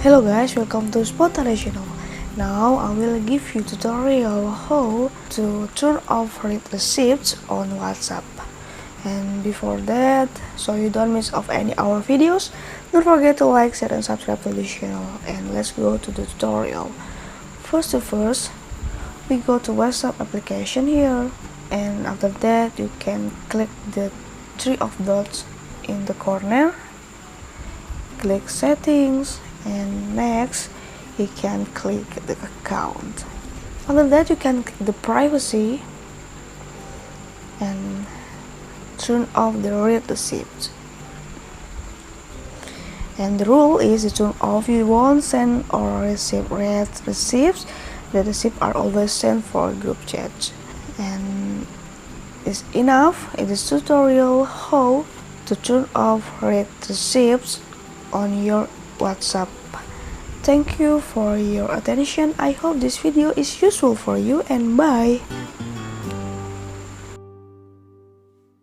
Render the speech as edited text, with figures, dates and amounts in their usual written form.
Hello guys, welcome to Spotlight channel. Now I will give you tutorial how to turn off read receipts on WhatsApp. And before that, so you don't miss of any our videos, don't forget to like, share, and subscribe to this channel. And let's go to the tutorial. First, we go to WhatsApp application here, and after that you can click the three of dots in the corner, click settings, and next you can click the account. After that you can click the privacy and turn off the read receipts. And the rule is to turn off, you won't send or receive read receipts. The receipts are always sent for group chat. And it's enough. It is tutorial how to turn off read receipts on your WhatsApp. Thank you for your attention. I hope this video is useful for you, and bye.